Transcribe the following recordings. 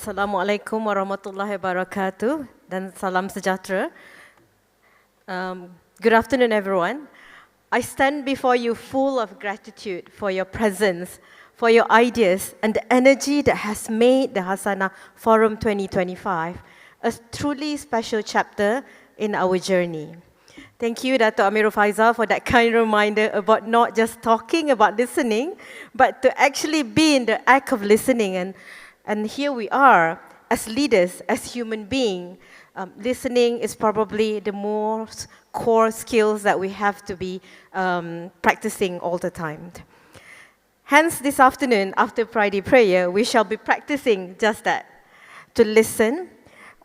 Assalamualaikum warahmatullahi wabarakatuh dan salam sejahtera. Good afternoon, everyone. I stand before you full of gratitude for your presence, for your ideas, and the energy that has made the Hasanah Forum 2025 a truly special chapter in our journey. Thank you, Dato' Amirul Faizal, for that kind reminder about not just talking about listening, but to actually be in the act of listening. And here we are, as leaders, as human beings. Listening is probably the most core skills that we have to be practicing all the time. Hence, this afternoon, after Friday prayer, we shall be practicing just that, to listen,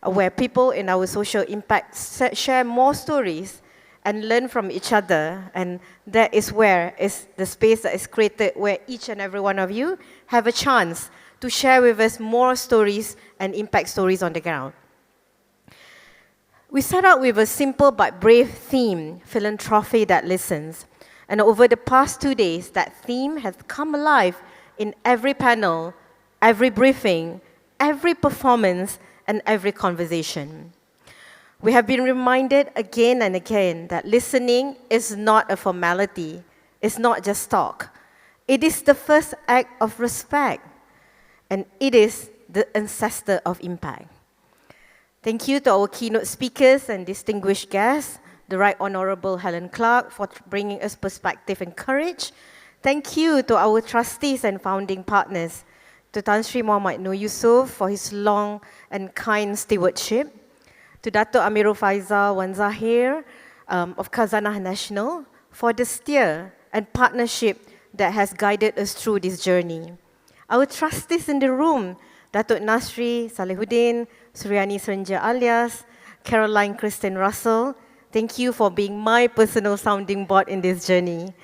where people in our social impact share more stories and learn from each other. And that is where is the space that is created where each and every one of you have a chance to share with us more stories and impact stories on the ground. We set out with a simple but brave theme, philanthropy that listens. And over the past 2 days, that theme has come alive in every panel, every briefing, every performance, and every conversation. We have been reminded again and again that listening is not a formality. It's not just talk. It is the first act of respect. And it is the ancestor of impact. Thank you to our keynote speakers and distinguished guests, the Right Honourable Helen Clark, for bringing us perspective and courage. Thank you to our trustees and founding partners, to Tan Sri Muhammad Nur Yusof for his long and kind stewardship, to Dato' Amirul Faizal Wan Zahir of Khazanah National for the steer and partnership that has guided us through this journey. Our trustees in the room, Datuk Nasri Salihuddin, Suryani Senja alias, Caroline Kristen Russell, thank you for being my personal sounding board in this journey.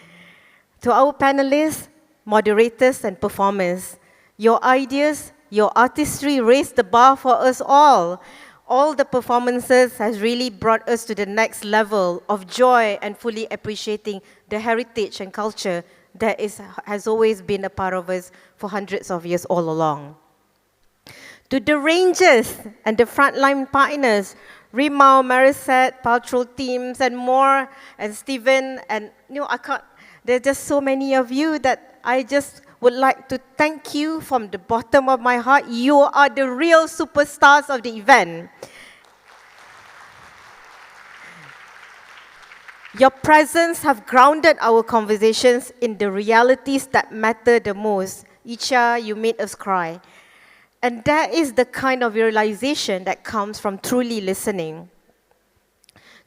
To our panelists, moderators and performers, your ideas, your artistry raised the bar for us all. All the performances has really brought us to the next level of joy and fully appreciating the heritage and culture that has always been a part of us for hundreds of years all along. To the rangers and the frontline partners, Rimau, Marisette, Patrol teams and more, and Stephen, and there's just so many of you that I just would like to thank you from the bottom of my heart. You are the real superstars of the event. Your presence have grounded our conversations in the realities that matter the most. Icha, you made us cry. And that is the kind of realization that comes from truly listening.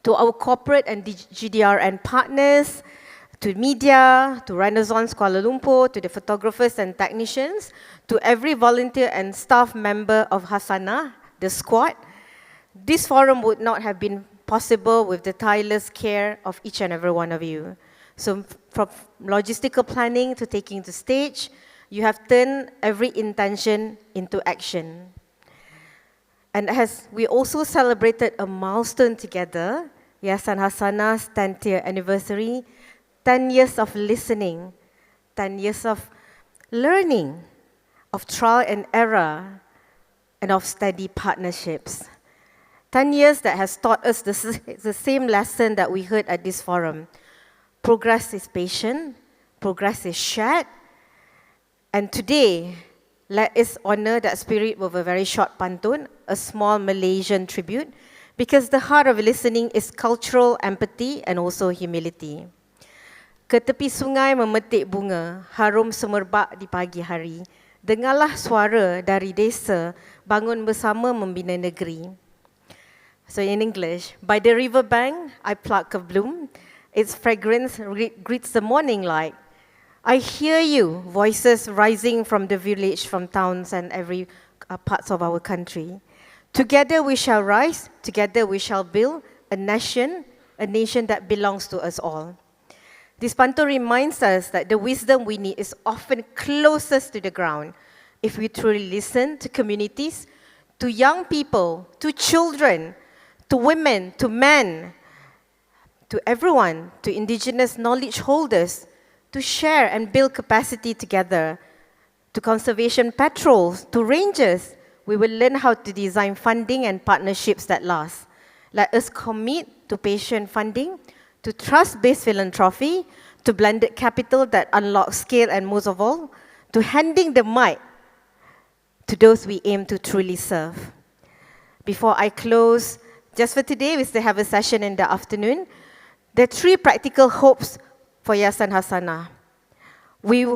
To our corporate and GDRN partners, to media, to Renaissance Kuala Lumpur, to the photographers and technicians, to every volunteer and staff member of Hasanah, the squad, this forum would not have been possible with the tireless care of each and every one of you. So from logistical planning to taking the stage, you have turned every intention into action. And as we also celebrated a milestone together, Yayasan Hasanah's 10th year anniversary, 10 years of listening, 10 years of learning, of trial and error, and of steady partnerships. 10 years that has taught us the same lesson that we heard at this forum. Progress is patient, progress is shared, and today, let us honor that spirit with a very short pantun, a small Malaysian tribute, because the heart of listening is cultural empathy and also humility. Ke tepi sungai memetik bunga, harum semerbak di pagi hari. Dengarlah suara dari desa, bangun bersama membina negeri. So in English, by the riverbank, I pluck a bloom. Its fragrance greets the morning light. I hear you, voices rising from the village, from towns and every parts of our country. Together we shall rise, together we shall build a nation that belongs to us all. This pantun reminds us that the wisdom we need is often closest to the ground if we truly listen to communities, to young people, to children, to women, to men, to everyone, to indigenous knowledge holders, to share and build capacity together, to conservation patrols, to rangers, we will learn how to design funding and partnerships that last. Let us commit to patient funding, to trust-based philanthropy, to blended capital that unlocks scale, and most of all, to handing the mic to those we aim to truly serve. Before I close, just for today, we still have a session in the afternoon. There are 3 practical hopes for Yayasan Hasanah. We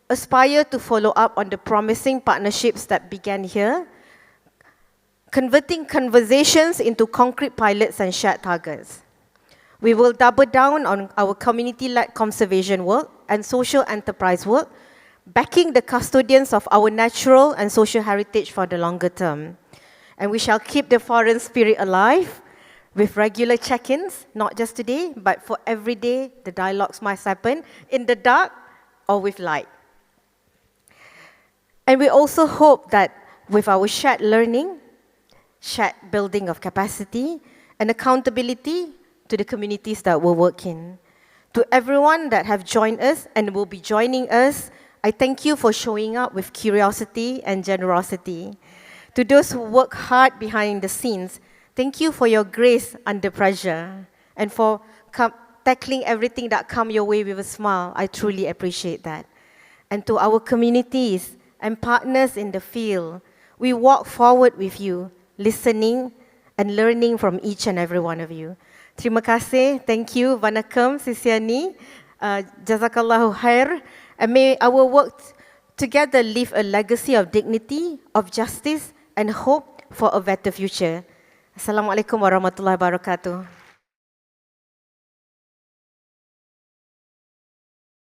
aspire to follow up on the promising partnerships that began here, converting conversations into concrete pilots and shared targets. We will double down on our community-led conservation work and social enterprise work, backing the custodians of our natural and social heritage for the longer term. And we shall keep the foreign spirit alive with regular check-ins, not just today, but for every day the dialogues must happen in the dark or with light. And we also hope that with our shared learning, shared building of capacity, and accountability to the communities that we work in. To everyone that have joined us and will be joining us, I thank you for showing up with curiosity and generosity. To those who work hard behind the scenes, thank you for your grace under pressure and for tackling everything that come your way with a smile. I truly appreciate that. And to our communities and partners in the field, we walk forward with you, listening and learning from each and every one of you. Terima kasih, thank you, Vanakkam, Sisiani, Jazakallahu khair, and may our work together leave a legacy of dignity, of justice, and hope for a better future. Assalamualaikum warahmatullahi wabarakatuh.